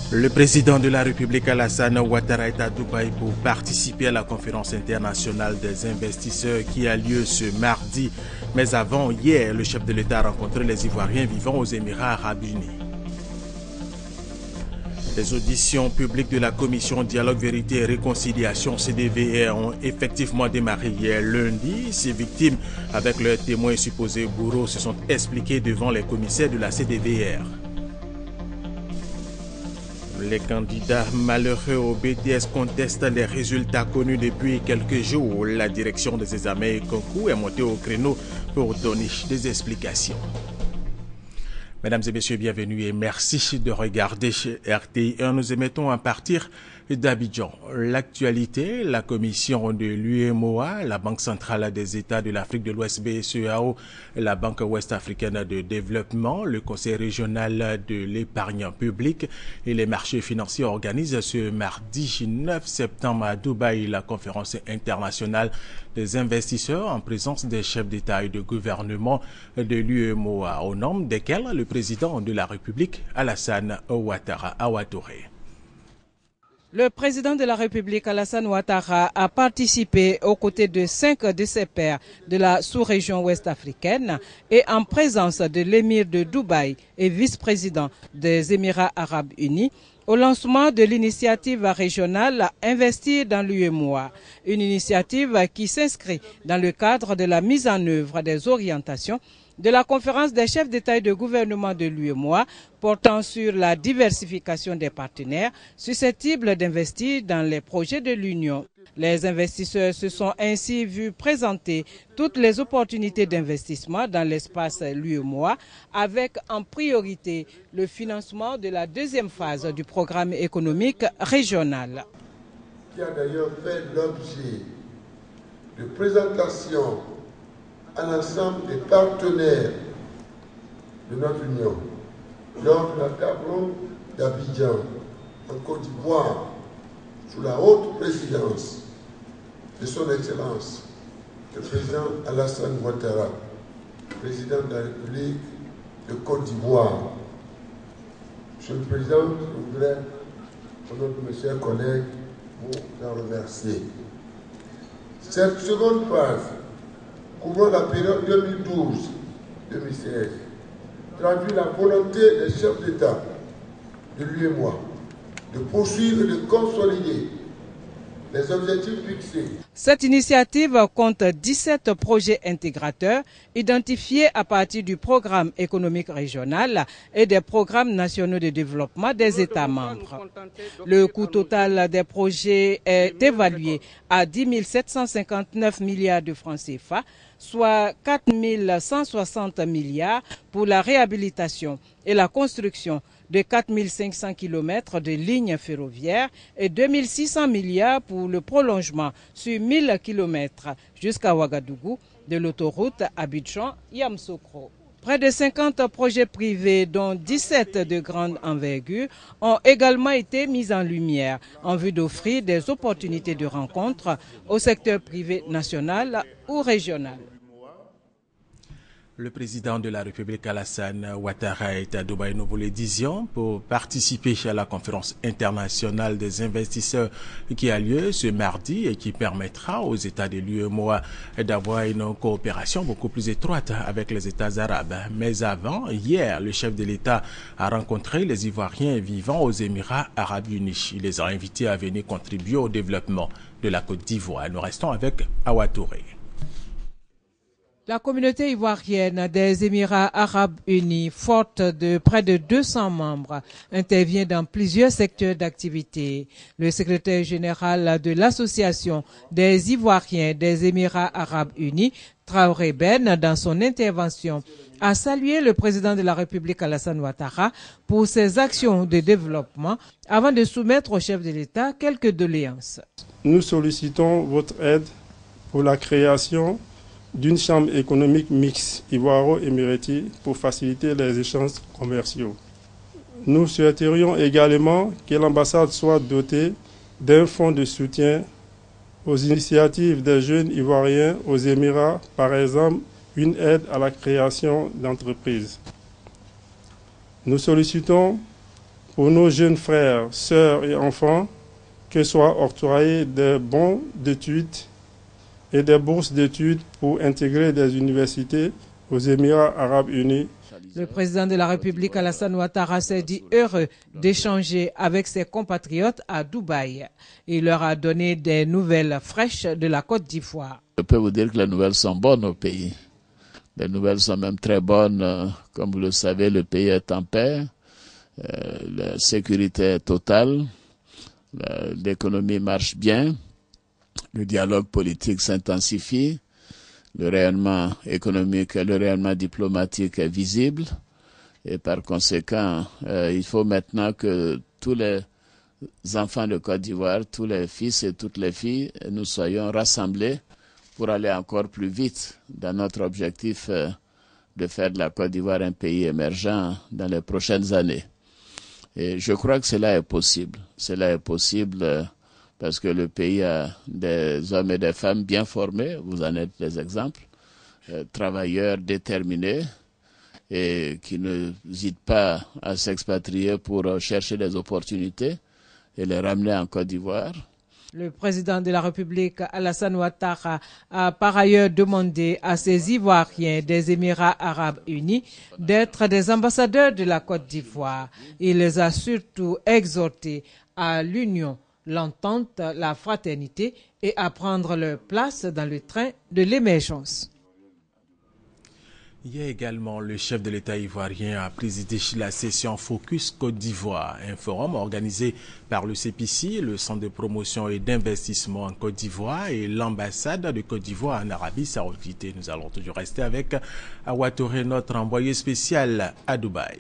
Le président de la République Alassane Ouattara est à Dubaï pour participer à la conférence internationale des investisseurs qui a lieu ce mardi. Mais avant, hier, le chef de l'État a rencontré les Ivoiriens vivant aux Émirats arabes unis. Les auditions publiques de la Commission Dialogue, Vérité et Réconciliation CDVR ont effectivement démarré hier lundi. Ces victimes, avec leurs témoins supposés bourreaux, se sont expliqués devant les commissaires de la CDVR. Les candidats malheureux au BTS contestent les résultats connus depuis quelques jours. La direction des examens et concours est montée au créneau pour donner des explications. Mesdames et messieurs, bienvenue et merci de regarder RTI1. Nous émettons à partir d'Abidjan. L'actualité, la commission de l'UEMOA, la Banque centrale des États de l'Afrique de l'Ouest BCEAO, la Banque ouest-africaine de développement, le Conseil régional de l'épargne publique et les marchés financiers organisent ce mardi 9 septembre à Dubaï la conférence internationale des investisseurs en présence des chefs d'État et de gouvernement de l'UEMOA, au nom desquels le président de la République, Alassane Ouattara. Le président de la République, Alassane Ouattara, a participé aux côtés de 5 de ses pairs de la sous-région ouest-africaine et en présence de l'émir de Dubaï et vice-président des Émirats arabes unis au lancement de l'initiative régionale Investir dans l'UEMOA, une initiative qui s'inscrit dans le cadre de la mise en œuvre des orientations de la conférence des chefs d'État et de gouvernement de l'UEMOA portant sur la diversification des partenaires susceptibles d'investir dans les projets de l'Union. Les investisseurs se sont ainsi vus présenter toutes les opportunités d'investissement dans l'espace l'UEMOA avec en priorité le financement de la deuxième phase du programme économique régional. Qui a d'ailleurs fait l'objet de présentations à l'ensemble des partenaires de notre Union lors de la table ronde d'Abidjan en Côte d'Ivoire sous la haute présidence de son Excellence le président Alassane Ouattara, président de la République de Côte d'Ivoire. Monsieur le Président, je voudrais, au nom de mes chers collègues, vous en remercier. Cette seconde phase couvrant la période 2012-2016, traduit la volonté des chefs d'État de l'UEMOA de poursuivre et de consolider les objectifs fixés. Cette initiative compte 17 projets intégrateurs identifiés à partir du programme économique régional et des programmes nationaux de développement des États membres. Le coût total des projets est évalué à 10 759 milliards de francs CFA, soit 4 160 milliards pour la réhabilitation et la construction de 4 500 km de lignes ferroviaires et 2 600 milliards pour le prolongement sur 1000 km jusqu'à Ouagadougou de l'autoroute Abidjan-Yamoussoukro. Près de 50 projets privés, dont 17 de grande envergure, ont également été mis en lumière en vue d'offrir des opportunités de rencontre au secteur privé national ou régional. Le président de la République, Alassane Ouattara, est à Dubaï, nous vous le disions, pour participer à la conférence internationale des investisseurs qui a lieu ce mardi et qui permettra aux États de l'UEMOA d'avoir une coopération beaucoup plus étroite avec les États arabes. Mais avant, hier, le chef de l'État a rencontré les Ivoiriens vivant aux Émirats arabes unis. Il les a invités à venir contribuer au développement de la Côte d'Ivoire. Nous restons avec Awa Touré. La communauté ivoirienne des Émirats arabes unis, forte de près de 200 membres, intervient dans plusieurs secteurs d'activité. Le secrétaire général de l'Association des Ivoiriens des Émirats arabes unis, Traoré Ben, dans son intervention, a salué le président de la République Alassane Ouattara pour ses actions de développement avant de soumettre au chef de l'État quelques doléances. Nous sollicitons votre aide pour la création d'une chambre économique mixte ivoiro-émirati pour faciliter les échanges commerciaux. Nous souhaiterions également que l'ambassade soit dotée d'un fonds de soutien aux initiatives des jeunes Ivoiriens aux Émirats, par exemple une aide à la création d'entreprises. Nous sollicitons pour nos jeunes frères, sœurs et enfants que soient octroyés des bons d'études et des bourses d'études pour intégrer des universités aux Émirats arabes unis. Le président de la République, Alassane Ouattara, s'est dit heureux d'échanger avec ses compatriotes à Dubaï. Il leur a donné des nouvelles fraîches de la Côte d'Ivoire. Je peux vous dire que les nouvelles sont bonnes au pays. Les nouvelles sont même très bonnes. Comme vous le savez, le pays est en paix. La sécurité est totale. L'économie marche bien. Le dialogue politique s'intensifie. Le rayonnement économique et le rayonnement diplomatique est visible. Et par conséquent, il faut maintenant que tous les enfants de Côte d'Ivoire, tous les fils et toutes les filles, nous soyons rassemblés pour aller encore plus vite dans notre objectif de faire de la Côte d'Ivoire un pays émergent dans les prochaines années. Et je crois que cela est possible. Cela est possible parce que le pays a des hommes et des femmes bien formés, vous en êtes des exemples, travailleurs déterminés et qui n'hésitent pas à s'expatrier pour chercher des opportunités et les ramener en Côte d'Ivoire. Le président de la République, Alassane Ouattara, a par ailleurs demandé à ces Ivoiriens des Émirats arabes unis d'être des ambassadeurs de la Côte d'Ivoire. Il les a surtout exhortés à l'union, l'entente, la fraternité et à prendre leur place dans le train de l'émergence. Hier également, le chef de l'État ivoirien a présidé la session Focus Côte d'Ivoire, un forum organisé par le CPC, le Centre de promotion et d'investissement en Côte d'Ivoire et l'ambassade de Côte d'Ivoire en Arabie Saoudite. Nous allons toujours rester avec Awa Touré, notre envoyé spécial à Dubaï.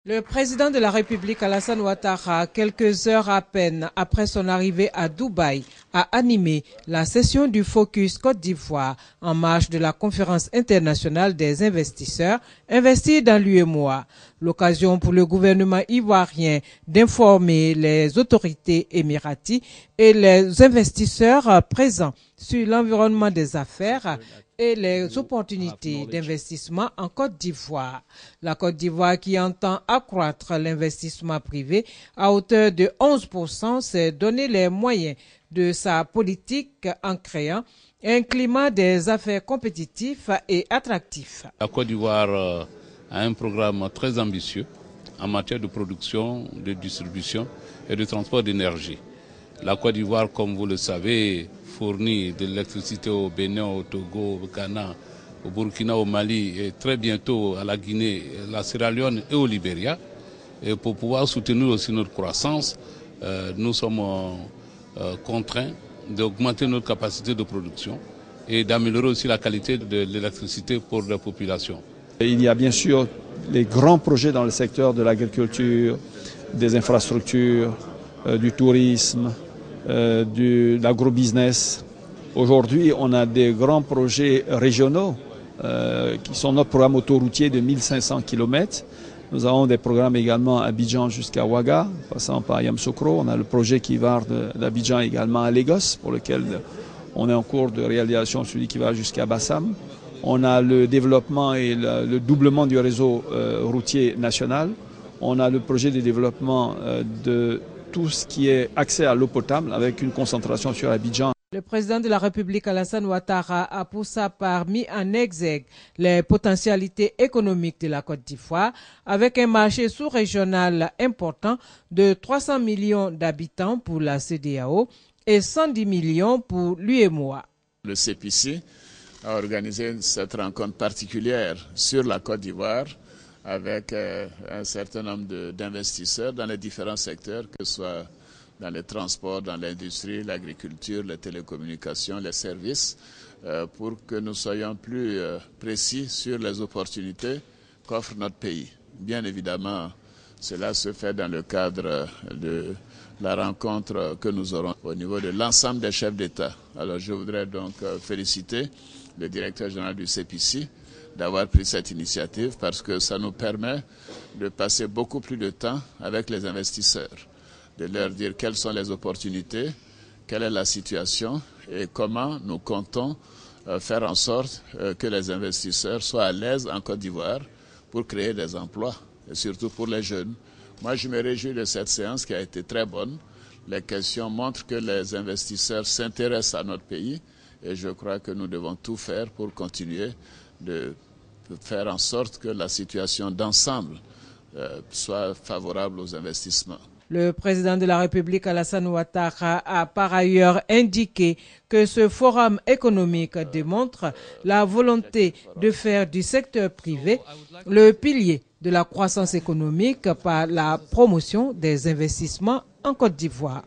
Le président de la République, Alassane Ouattara, quelques heures à peine après son arrivée à Dubaï, a animé la session du Focus Côte d'Ivoire en marge de la conférence internationale des investisseurs investis dans l'UEMOA. L'occasion pour le gouvernement ivoirien d'informer les autorités émiraties et les investisseurs présents sur l'environnement des affaires et les opportunités d'investissement en Côte d'Ivoire. La Côte d'Ivoire, qui entend accroître l'investissement privé à hauteur de 11%, s'est donné les moyens de sa politique en créant un climat des affaires compétitif et attractif. La Côte d'Ivoire a un programme très ambitieux en matière de production, de distribution et de transport d'énergie. La Côte d'Ivoire, comme vous le savez, fournit de l'électricité au Bénin, au Togo, au Ghana, au Burkina, au Mali et très bientôt à la Guinée, la Sierra Leone et au Libéria. Et pour pouvoir soutenir aussi notre croissance, nous sommes contraints d'augmenter notre capacité de production et d'améliorer aussi la qualité de l'électricité pour la population. Il y a bien sûr les grands projets dans le secteur de l'agriculture, des infrastructures, du tourisme, de l'agrobusiness. Aujourd'hui, on a des grands projets régionaux qui sont notre programme autoroutier de 1500 km. Nous avons des programmes également à Abidjan jusqu'à Ouaga, passant par Yamoussoukro. On a le projet qui va d'Abidjan également à Lagos, pour lequel on est en cours de réalisation, celui qui va jusqu'à Bassam. On a le développement et le doublement du réseau routier national. On a le projet de développement de tout ce qui est accès à l'eau potable avec une concentration sur Abidjan. Le président de la République, Alassane Ouattara, a pour sa part mis en exergue les potentialités économiques de la Côte d'Ivoire avec un marché sous-régional important de 300 millions d'habitants pour la CEDEAO et 110 millions pour l'UEMOA. Le CPC a organisé cette rencontre particulière sur la Côte d'Ivoire avec un certain nombre d'investisseurs dans les différents secteurs, que ce soit dans les transports, dans l'industrie, l'agriculture, les télécommunications, les services, pour que nous soyons plus précis sur les opportunités qu'offre notre pays. Bien évidemment, cela se fait dans le cadre de la rencontre que nous aurons au niveau de l'ensemble des chefs d'État. Alors je voudrais donc féliciter le directeur général du CPC d'avoir pris cette initiative parce que ça nous permet de passer beaucoup plus de temps avec les investisseurs, de leur dire quelles sont les opportunités, quelle est la situation et comment nous comptons faire en sorte que les investisseurs soient à l'aise en Côte d'Ivoire pour créer des emplois, et surtout pour les jeunes, Moi, je me réjouis de cette séance qui a été très bonne. Les questions montrent que les investisseurs s'intéressent à notre pays et je crois que nous devons tout faire pour continuer de faire en sorte que la situation d'ensemble soit favorable aux investissements. Le président de la République, Alassane Ouattara, a par ailleurs indiqué que ce forum économique démontre la volonté de faire du secteur privé le pilier de la croissance économique par la promotion des investissements en Côte d'Ivoire.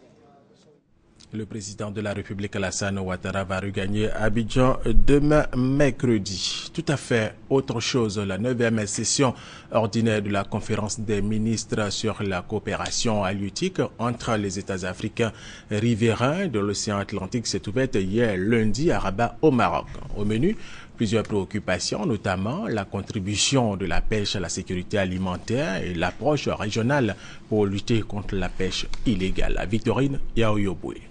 Le président de la République, Alassane Ouattara, va regagner Abidjan demain mercredi. Tout à fait autre chose, la 9e session ordinaire de la conférence des ministres sur la coopération halieutique entre les États africains riverains de l'océan Atlantique s'est ouverte hier lundi à Rabat au Maroc. Au menu, plusieurs préoccupations, notamment la contribution de la pêche à la sécurité alimentaire et l'approche régionale pour lutter contre la pêche illégale. Victorine Yaoyoboué.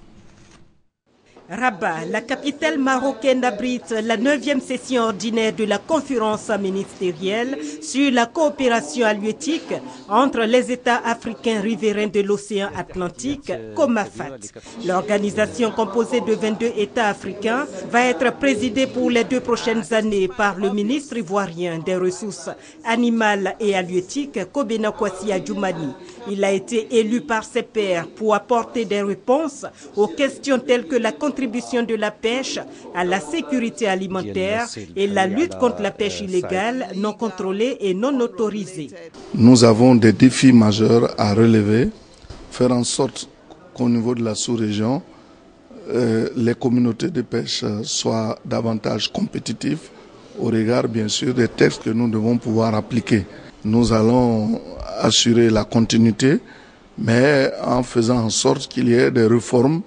Rabat, la capitale marocaine, abrite la 9e session ordinaire de la conférence ministérielle sur la coopération halieutique entre les États africains riverains de l'océan Atlantique, COMAFAT. L'organisation composée de 22 États africains va être présidée pour les 2 prochaines années par le ministre ivoirien des Ressources animales et halieutiques, Kobena Kwasi Adjoumani. Il a été élu par ses pairs pour apporter des réponses aux questions telles que la contribution de la pêche à la sécurité alimentaire et la lutte contre la pêche illégale, non contrôlée et non autorisée. Nous avons des défis majeurs à relever, faire en sorte qu'au niveau de la sous-région, les communautés de pêche soient davantage compétitives au regard bien sûr des textes que nous devons pouvoir appliquer. Nous allons assurer la continuité, mais en faisant en sorte qu'il y ait des réformes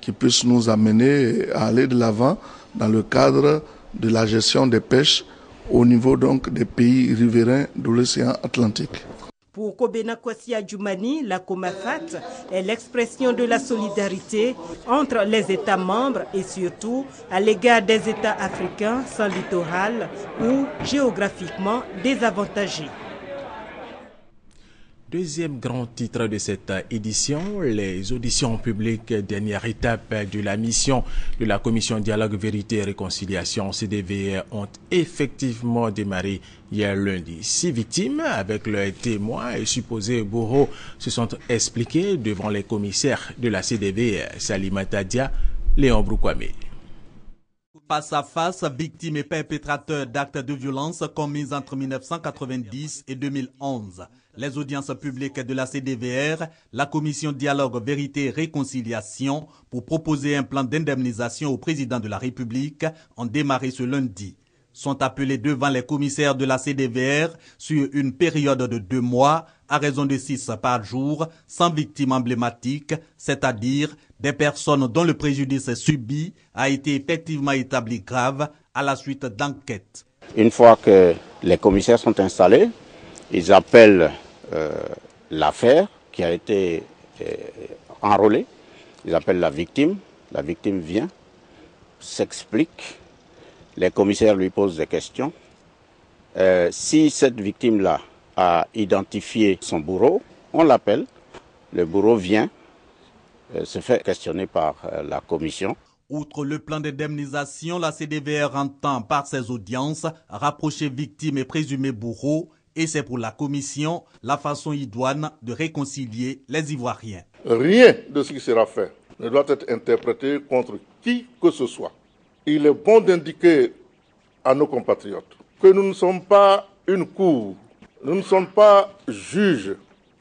qui puissent nous amener à aller de l'avant dans le cadre de la gestion des pêches au niveau donc des pays riverains de l'océan Atlantique. Pour Kobena Kwasi Adjoumani, la COMAFAT est l'expression de la solidarité entre les États membres et surtout à l'égard des États africains sans littoral ou géographiquement désavantagés. Deuxième grand titre de cette édition, les auditions publiques, dernière étape de la mission de la Commission Dialogue, Vérité et Réconciliation CDVR ont effectivement démarré hier lundi. 6 victimes avec leurs témoins et supposés bourreaux se sont expliqués devant les commissaires de la CDVR, Salimata Dia, Léon Broukwame. Face à face, victimes et perpétrateurs d'actes de violence commis entre 1990 et 2011. Les audiences publiques de la CDVR, la commission Dialogue, Vérité et Réconciliation pour proposer un plan d'indemnisation au président de la République ont démarré ce lundi. Sont appelés devant les commissaires de la CDVR sur une période de 2 mois à raison de 6 par jour, sans victimes emblématiques, c'est-à-dire des personnes dont le préjudice subi a été effectivement établi grave à la suite d'enquêtes. Une fois que les commissaires sont installés, ils appellent l'affaire qui a été enrôlée, ils appellent la victime vient, s'explique, les commissaires lui posent des questions. Si cette victime-là a identifié son bourreau, on l'appelle, le bourreau vient, se fait questionner par la commission. Outre le plan d'indemnisation, la CDVR entend par ses audiences rapprocher victimes et présumés bourreaux, et c'est pour la commission la façon idoine de réconcilier les Ivoiriens. Rien de ce qui sera fait ne doit être interprété contre qui que ce soit. Il est bon d'indiquer à nos compatriotes que nous ne sommes pas une cour, nous ne sommes pas juges.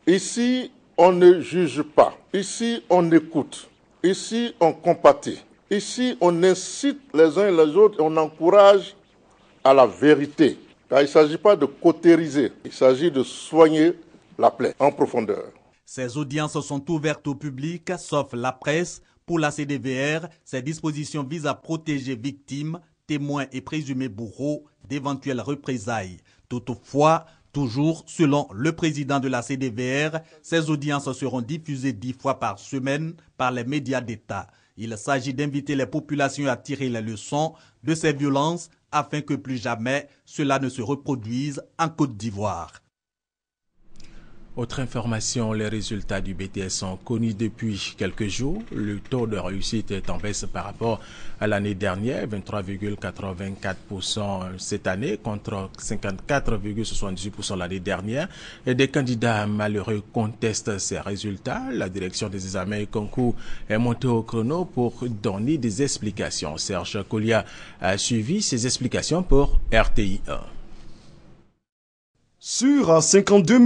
Ici, on ne juge pas. Ici, on écoute. Ici, on compatit. Ici, on incite les uns et les autres et on encourage à la vérité. Car il ne s'agit pas de cautériser, il s'agit de soigner la plaie en profondeur. Ces audiences sont ouvertes au public, sauf la presse. Pour la CDVR, ces dispositions visent à protéger victimes, témoins et présumés bourreaux d'éventuelles représailles. Toutefois, toujours selon le président de la CDVR, ces audiences seront diffusées 10 fois par semaine par les médias d'État. Il s'agit d'inviter les populations à tirer les leçons de ces violences afin que plus jamais cela ne se reproduise en Côte d'Ivoire. Autre information, les résultats du BTS sont connus depuis quelques jours. Le taux de réussite est en baisse par rapport à l'année dernière, 23,84% cette année contre 54,78% l'année dernière. Et des candidats malheureux contestent ces résultats. La direction des examens et concours est montée au chrono pour donner des explications. Serge Kolia a suivi ces explications pour RTI 1. Sur 52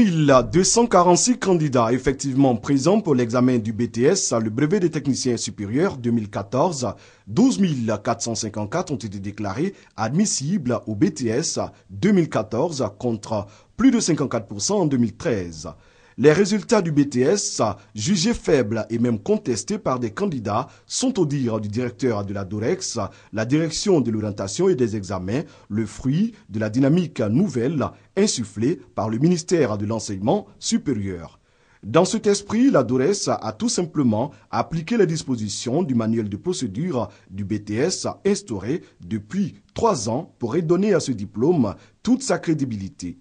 246 candidats effectivement présents pour l'examen du BTS, le brevet des techniciens supérieurs 2014, 12 454 ont été déclarés admissibles au BTS 2014 contre plus de 54% en 2013. Les résultats du BTS, jugés faibles et même contestés par des candidats, sont au dire du directeur de la DOREX, la direction de l'orientation et des examens, le fruit de la dynamique nouvelle insufflée par le ministère de l'Enseignement supérieur. Dans cet esprit, la DORES a tout simplement appliqué les dispositions du manuel de procédure du BTS instauré depuis 3 ans pour redonner à ce diplôme toute sa crédibilité.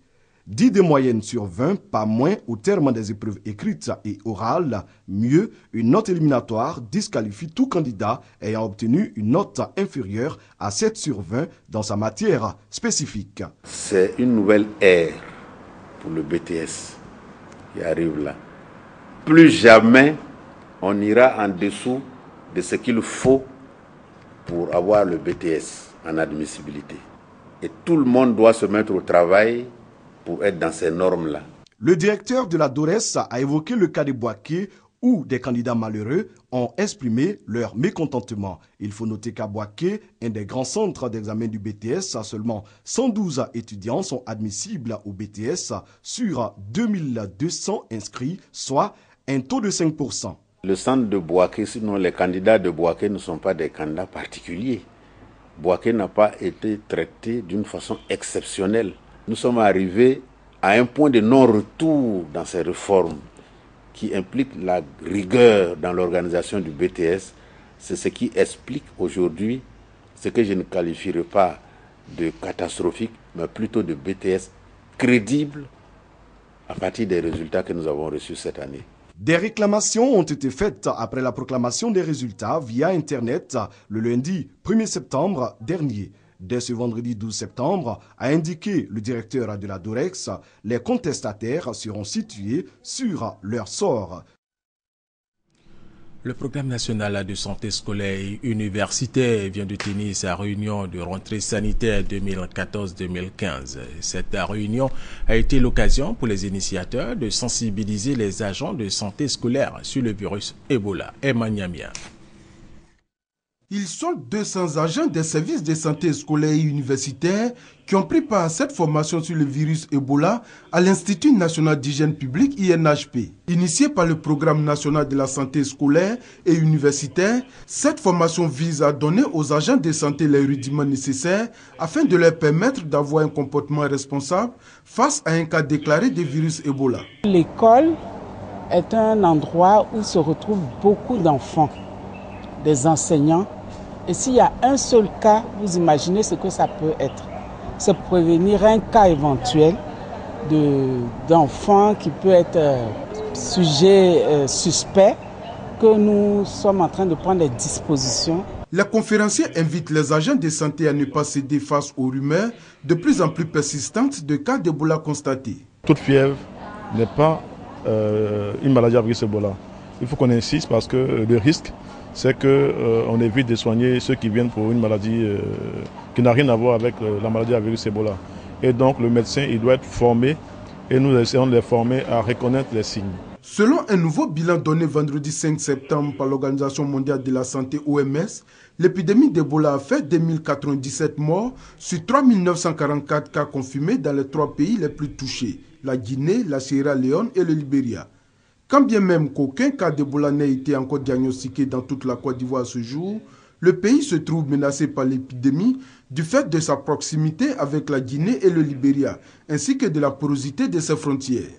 10 de moyenne sur 20, pas moins au terme des épreuves écrites et orales. Mieux, une note éliminatoire disqualifie tout candidat ayant obtenu une note inférieure à 7 sur 20 dans sa matière spécifique. C'est une nouvelle ère pour le BTS qui arrive là. Plus jamais on ira en dessous de ce qu'il faut pour avoir le BTS en admissibilité. Et tout le monde doit se mettre au travail pour être dans ces normes-là. Le directeur de la DORES a évoqué le cas de Bouaké où des candidats malheureux ont exprimé leur mécontentement. Il faut noter qu'à Bouaké, un des grands centres d'examen du BTS, seulement 112 étudiants sont admissibles au BTS sur 2200 inscrits, soit un taux de 5%. Le centre de Bouaké, sinon les candidats de Bouaké ne sont pas des candidats particuliers. Bouaké n'a pas été traité d'une façon exceptionnelle. Nous sommes arrivés à un point de non-retour dans ces réformes qui impliquent la rigueur dans l'organisation du BTS. C'est ce qui explique aujourd'hui ce que je ne qualifierais pas de catastrophique, mais plutôt de BTS crédible à partir des résultats que nous avons reçus cette année. Des réclamations ont été faites après la proclamation des résultats via Internet le lundi 1er septembre dernier. Dès ce vendredi 12 septembre, a indiqué le directeur de la DOREX, les contestataires seront situés sur leur sort. Le programme national de santé scolaire et universitaire vient de tenir sa réunion de rentrée sanitaire 2014-2015. Cette réunion a été l'occasion pour les initiateurs de sensibiliser les agents de santé scolaire sur le virus Ebola. Emmanuel. Ils sont 200 agents des services de santé scolaire et universitaire qui ont pris part à cette formation sur le virus Ebola à l'Institut national d'hygiène publique INHP. Initiée par le programme national de la santé scolaire et universitaire, cette formation vise à donner aux agents de santé les rudiments nécessaires afin de leur permettre d'avoir un comportement responsable face à un cas déclaré de virus Ebola. L'école est un endroit où se retrouvent beaucoup d'enfants, des enseignants. Et s'il y a un seul cas, vous imaginez ce que ça peut être. C'est prévenir un cas éventuel d'enfant qui peut être sujet suspect, que nous sommes en train de prendre des dispositions. Les conférenciers invitent les agents de santé à ne pas céder face aux rumeurs de plus en plus persistantes de cas d'Ebola constatés. Toute fièvre n'est pas une maladie à virus Ebola. Il faut qu'on insiste parce que le risque, c'est qu'on évite de soigner ceux qui viennent pour une maladie qui n'a rien à voir avec la maladie à virus Ebola. Et donc le médecin, il doit être formé et nous essayons de les former à reconnaître les signes. Selon un nouveau bilan donné vendredi 5 septembre par l'Organisation mondiale de la santé OMS, l'épidémie d'Ebola a fait 2097 morts sur 3944 cas confirmés dans les 3 pays les plus touchés, la Guinée, la Sierra Leone et le Libéria. Quand bien même qu'aucun cas d'Ebola n'ait été encore diagnostiqué dans toute la Côte d'Ivoire à ce jour, le pays se trouve menacé par l'épidémie du fait de sa proximité avec la Guinée et le Libéria, ainsi que de la porosité de ses frontières.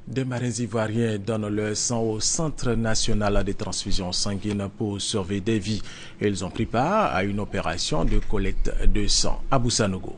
Des marins ivoiriens donnent leur sang au Centre national de transfusion sanguine pour sauver des vies. Ils ont pris part à une opération de collecte de sang à Boussanogo.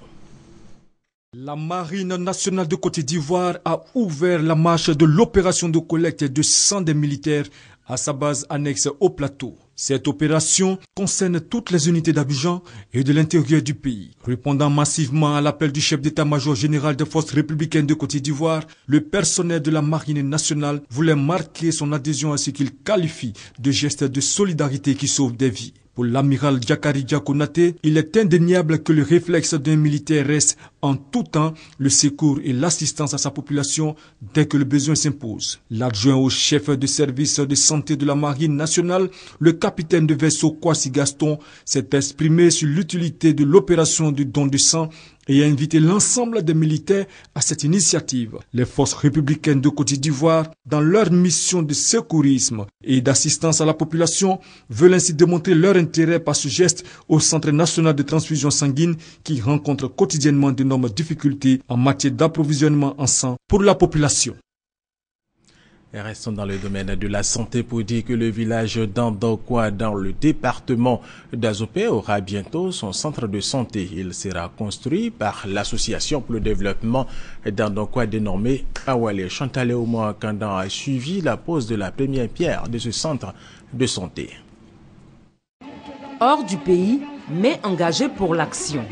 La Marine nationale de Côte d'Ivoire a ouvert la marche de l'opération de collecte de sang des militaires à sa base annexe au plateau. Cette opération concerne toutes les unités d'Abidjan et de l'intérieur du pays. Répondant massivement à l'appel du chef d'état-major général des forces républicaines de Côte d'Ivoire, le personnel de la Marine nationale voulait marquer son adhésion à ce qu'il qualifie de geste de solidarité qui sauve des vies. Pour l'amiral Diakari Diakonate, il est indéniable que le réflexe d'un militaire reste en tout temps le secours et l'assistance à sa population dès que le besoin s'impose. L'adjoint au chef de service de santé de la Marine nationale, le capitaine de vaisseau Kwasi Gaston, s'est exprimé sur l'utilité de l'opération du don de sang et a invité l'ensemble des militaires à cette initiative. Les forces républicaines de Côte d'Ivoire, dans leur mission de secourisme et d'assistance à la population, veulent ainsi démontrer leur intérêt par ce geste au Centre national de transfusion sanguine qui rencontre quotidiennement d'énormes difficultés en matière d'approvisionnement en sang pour la population. Et restons dans le domaine de la santé pour dire que le village d'Andokwa dans le département d'Azopé aura bientôt son centre de santé. Il sera construit par l'association pour le développement d'Andokwa dénommée Awale. Chantal Ouma Kandan a suivi la pose de la première pierre de ce centre de santé. Hors du pays, mais engagé pour l'action.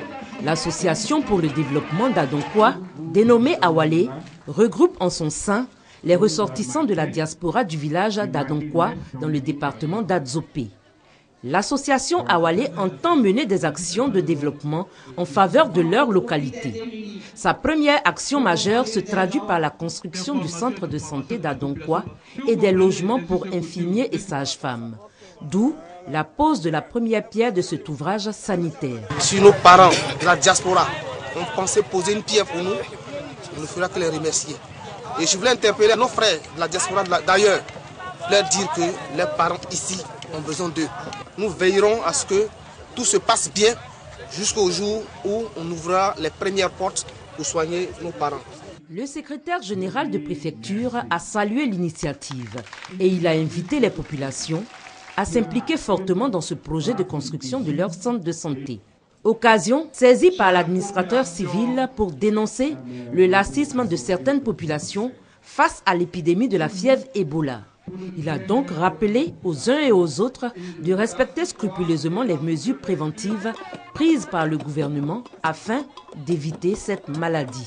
L'association pour le développement d'Andokwa, dénommée Awale, regroupe en son sein les ressortissants de la diaspora du village d'Adonkwa dans le département d'Adzopé. L'association Awale entend mener des actions de développement en faveur de leur localité. Sa première action majeure se traduit par la construction du centre de santé d'Adonkwa et des logements pour infirmiers et sages-femmes. D'où la pose de la première pierre de cet ouvrage sanitaire. Si nos parents de la diaspora ont pensé poser une pierre pour nous, on ne fera que les remercier. Et je voulais interpeller nos frères de la diaspora d'ailleurs, leur dire que les parents ici ont besoin d'eux. Nous veillerons à ce que tout se passe bien jusqu'au jour où on ouvrira les premières portes pour soigner nos parents. Le secrétaire général de préfecture a salué l'initiative et il a invité les populations à s'impliquer fortement dans ce projet de construction de leur centre de santé. Occasion saisie par l'administrateur civil pour dénoncer le laxisme de certaines populations face à l'épidémie de la fièvre Ebola. Il a donc rappelé aux uns et aux autres de respecter scrupuleusement les mesures préventives prises par le gouvernement afin d'éviter cette maladie.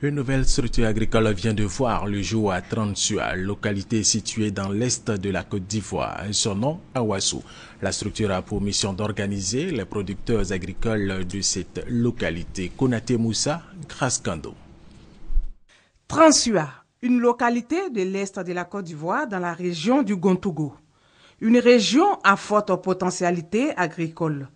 Une nouvelle structure agricole vient de voir le jour à Transua, localité située dans l'est de la Côte d'Ivoire. Son nom, Awassou. La structure a pour mission d'organiser les producteurs agricoles de cette localité. Konaté Moussa, Kraskando. Transua, une localité de l'est de la Côte d'Ivoire dans la région du Gontougo. Une région à forte potentialité agricole.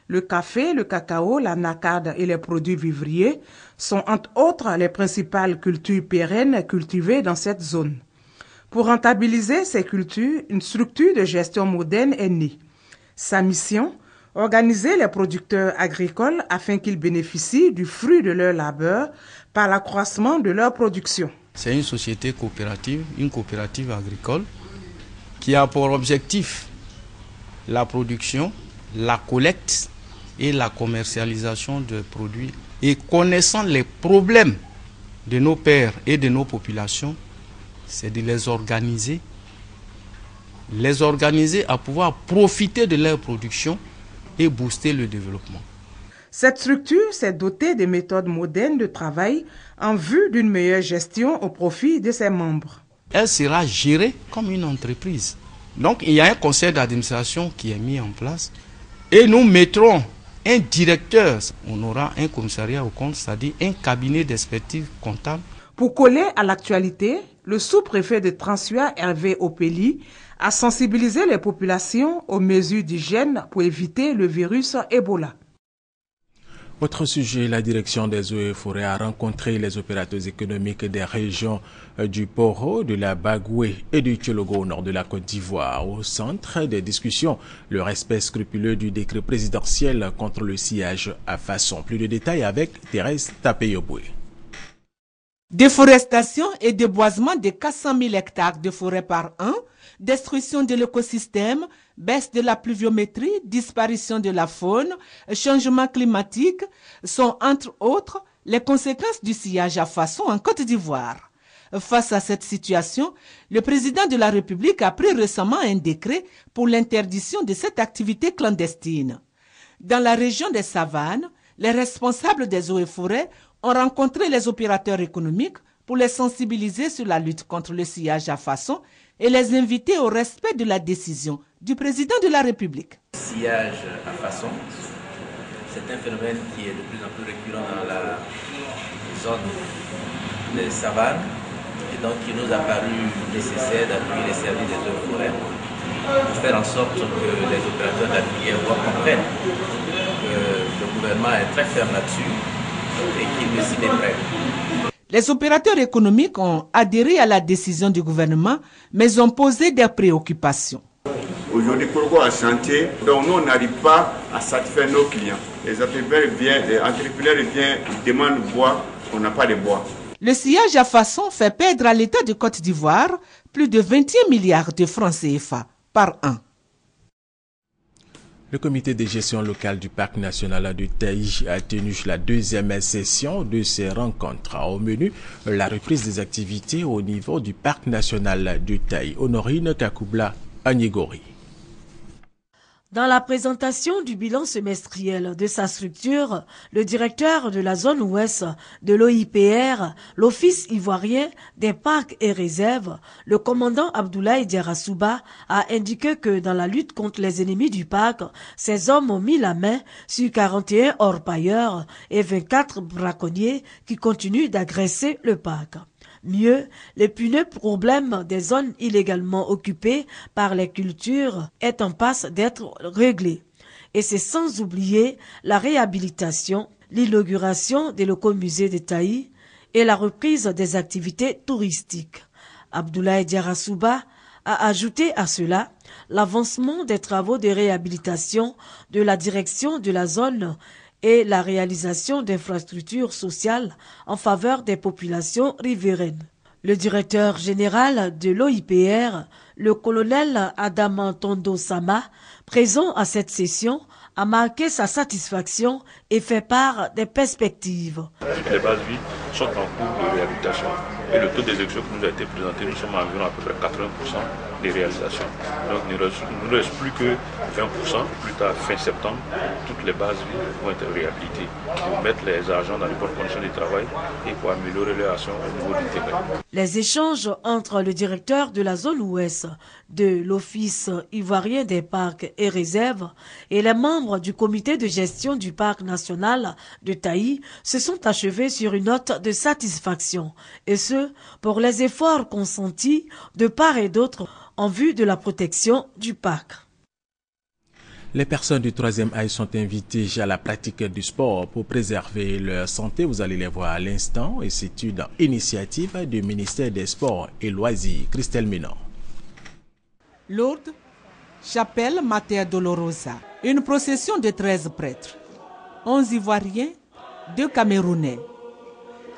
Le café, le cacao, la nacade et les produits vivriers sont entre autres les principales cultures pérennes cultivées dans cette zone. Pour rentabiliser ces cultures, une structure de gestion moderne est née. Sa mission, organiser les producteurs agricoles afin qu'ils bénéficient du fruit de leur labeur par l'accroissement de leur production. C'est une société coopérative, une coopérative agricole qui a pour objectif la production, la collecte et la commercialisation de produits. Et connaissant les problèmes de nos pères et de nos populations, c'est de les organiser à pouvoir profiter de leur production et booster le développement. Cette structure s'est dotée de méthodes modernes de travail en vue d'une meilleure gestion au profit de ses membres. Elle sera gérée comme une entreprise. Donc il y a un conseil d'administration qui est mis en place et nous mettrons un directeur. On aura un commissariat au compte, c'est-à-dire un cabinet d'expertise comptable. Pour coller à l'actualité, le sous-préfet de Transua, Hervé Opeli, a sensibilisé les populations aux mesures d'hygiène pour éviter le virus Ebola. Autre sujet, la direction des eaux et forêts a rencontré les opérateurs économiques des régions du Poro, de la Bagoué et du Tchologo au nord de la Côte d'Ivoire. Au centre des discussions, le respect scrupuleux du décret présidentiel contre le sillage à façon. Plus de détails avec Thérèse Tapeyoboué. Déforestation et déboisement de 400 000 hectares de forêt par an, destruction de l'écosystème, baisse de la pluviométrie, disparition de la faune, changement climatique sont entre autres les conséquences du sillage à façon en Côte d'Ivoire. Face à cette situation, le président de la République a pris récemment un décret pour l'interdiction de cette activité clandestine. Dans la région des Savanes, les responsables des eaux et forêts ont rencontré les opérateurs économiques pour les sensibiliser sur la lutte contre le sillage à façon et les inviter au respect de la décision du président de la République. Le sillage à façon, c'est un phénomène qui est de plus en plus récurrent dans la zone des savanes et donc il nous a paru nécessaire d'appuyer les services des eaux et forêts pour faire en sorte que les opérateurs de la filière bois comprennent que le gouvernement est très ferme là-dessus et qu'il ne s'y méprenne. Les opérateurs économiques ont adhéré à la décision du gouvernement, mais ont posé des préoccupations. Aujourd'hui, pourquoi à chantier, donc nous on n'arrive pas à satisfaire nos clients. Les entrepreneurs viennent, ils demandent bois, on n'a pas de bois. Le sillage à façon fait perdre à l'État de Côte d'Ivoire plus de 21 milliards de francs CFA par an. Le comité de gestion locale du parc national du Taï a tenu la deuxième session de ses rencontres. Au menu, la reprise des activités au niveau du parc national du Taï. Honorine Kakoubla, Agnégori. Dans la présentation du bilan semestriel de sa structure, le directeur de la zone ouest de l'OIPR, l'Office ivoirien des parcs et réserves, le commandant Abdoulaye Diarra-Souba, a indiqué que dans la lutte contre les ennemis du parc, ces hommes ont mis la main sur 41 orpailleurs et 24 braconniers qui continuent d'agresser le parc. Mieux, l'épineux problème des zones illégalement occupées par les cultures est en passe d'être réglé. Et c'est sans oublier la réhabilitation, l'inauguration des locaux musées de Taï et la reprise des activités touristiques. Abdoulaye Diarra-Souba a ajouté à cela l'avancement des travaux de réhabilitation de la direction de la zone et la réalisation d'infrastructures sociales en faveur des populations riveraines. Le directeur général de l'OIPR, le colonel Adama Tondo Sama, présent à cette session, a marqué sa satisfaction et fait part des perspectives. Les bases vides sont en cours de réhabilitation et le taux d'exécution qui nous a été présenté, nous sommes à environ à peu près 80% des réalisations. Donc il ne reste plus que 20%, plus tard fin septembre, toutes les bases vides vont être réhabilitées pour mettre les agents dans les bonnes conditions de travail et pour améliorer leur action au niveau du terrain. Les échanges entre le directeur de la zone ouest de l'Office ivoirien des parcs et réserves et les membres du comité de gestion du parc national de Taï se sont achevés sur une note de satisfaction, et ce, pour les efforts consentis de part et d'autre en vue de la protection du parc. Les personnes du 3e âge sont invitées à la pratique du sport pour préserver leur santé. Vous allez les voir à l'instant, et c'est une initiative du ministère des Sports et Loisirs. Christelle Ménon. Lourdes, chapelle Mater Dolorosa. Une procession de 13 prêtres, 11 Ivoiriens, 2 Camerounais.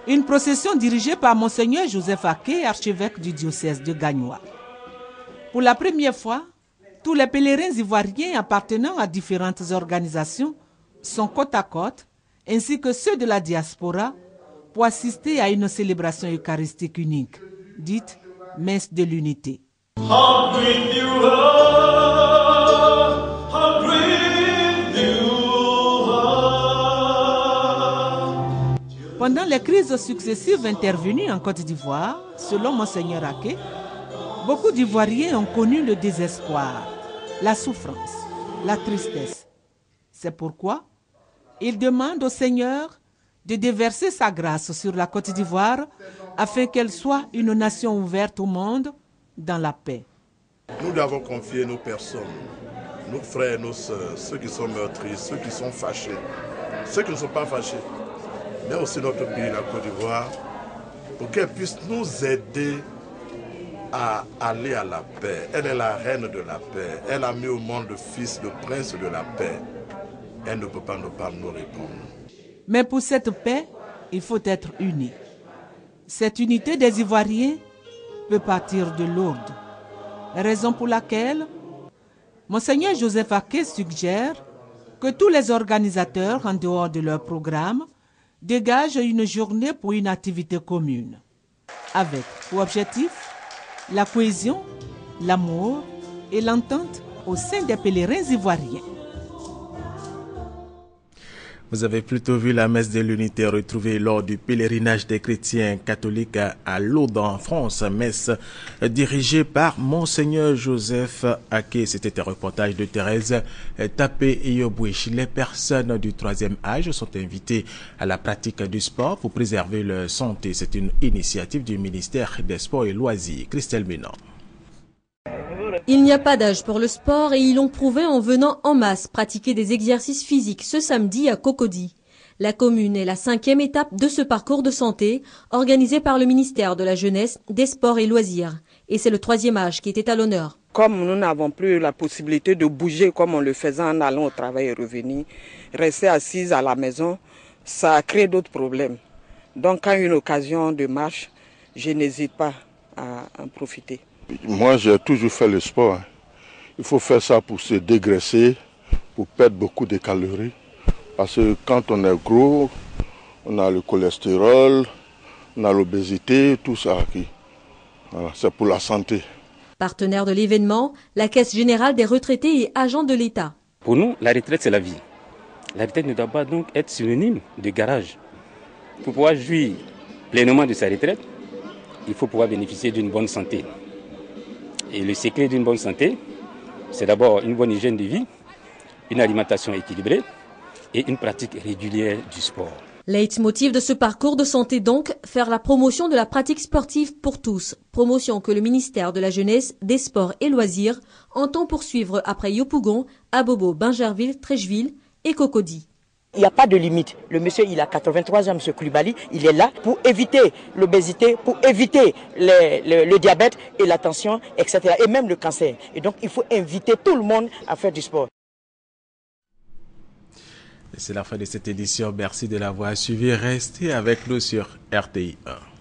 Une procession dirigée par Monseigneur Joseph Aké, archevêque du diocèse de Gagnoa. Pour la première fois, tous les pèlerins ivoiriens appartenant à différentes organisations sont côte à côte, ainsi que ceux de la diaspora, pour assister à une célébration eucharistique unique, dite Messe de l'Unité. Pendant les crises successives intervenues en Côte d'Ivoire, selon Monseigneur Aké, beaucoup d'Ivoiriens ont connu le désespoir, la souffrance, la tristesse. C'est pourquoi il demande au Seigneur de déverser sa grâce sur la Côte d'Ivoire afin qu'elle soit une nation ouverte au monde dans la paix. Nous devons confier nos personnes, nos frères, nos sœurs, ceux qui sont meurtris, ceux qui sont fâchés, ceux qui ne sont pas fâchés, mais aussi notre pays, la Côte d'Ivoire, pour qu'elle puisse nous aider à aller à la paix. Elle est la reine de la paix. Elle a mis au monde le fils, le prince de la paix. Elle ne peut pas nous répondre. Mais pour cette paix, il faut être unis. cette unité des Ivoiriens peut partir de Lourdes. Raison pour laquelle Monseigneur Joseph Aké suggère que tous les organisateurs, en dehors de leur programme, dégagent une journée pour une activité commune, avec pour objectif la cohésion, l'amour et l'entente au sein des pèlerins ivoiriens. Vous avez plutôt vu la messe de l'unité retrouvée lors du pèlerinage des chrétiens catholiques à Lourdes en France, messe dirigée par Monseigneur Joseph Aké. C'était un reportage de Thérèse Tapé et Yobouich. Les personnes du troisième âge sont invitées à la pratique du sport pour préserver leur santé. C'est une initiative du ministère des Sports et Loisirs. Christelle Ménan. Il n'y a pas d'âge pour le sport et ils l'ont prouvé en venant en masse pratiquer des exercices physiques ce samedi à Cocody. La commune est la 5e étape de ce parcours de santé organisé par le ministère de la Jeunesse, des Sports et Loisirs. Et c'est le troisième âge qui était à l'honneur. Comme nous n'avons plus la possibilité de bouger comme on le faisait en allant au travail et revenir, rester assise à la maison, ça crée d'autres problèmes. Donc à une occasion de marche, je n'hésite pas à en profiter. Moi, j'ai toujours fait le sport. Il faut faire ça pour se dégraisser, pour perdre beaucoup de calories. Parce que quand on est gros, on a le cholestérol, on a l'obésité, tout ça. Voilà, c'est pour la santé. Partenaire de l'événement, la Caisse générale des retraités et agents de l'État. Pour nous, la retraite, c'est la vie. La retraite ne doit pas donc être synonyme de garage. Pour pouvoir jouir pleinement de sa retraite, il faut pouvoir bénéficier d'une bonne santé. Et le secret d'une bonne santé, c'est d'abord une bonne hygiène de vie, une alimentation équilibrée et une pratique régulière du sport. Leitmotiv de ce parcours de santé donc, faire la promotion de la pratique sportive pour tous. Promotion que le ministère de la Jeunesse, des Sports et Loisirs entend poursuivre après Yopougon, Abobo, Bingerville, Trècheville et Cocody. Il n'y a pas de limite. Le monsieur, il a 83 ans, M. Koulibaly. Il est là pour éviter l'obésité, pour éviter le diabète et la tension, etc. Et même le cancer. Et donc, il faut inviter tout le monde à faire du sport. C'est la fin de cette édition. Merci de l'avoir suivi. Restez avec nous sur RTI 1.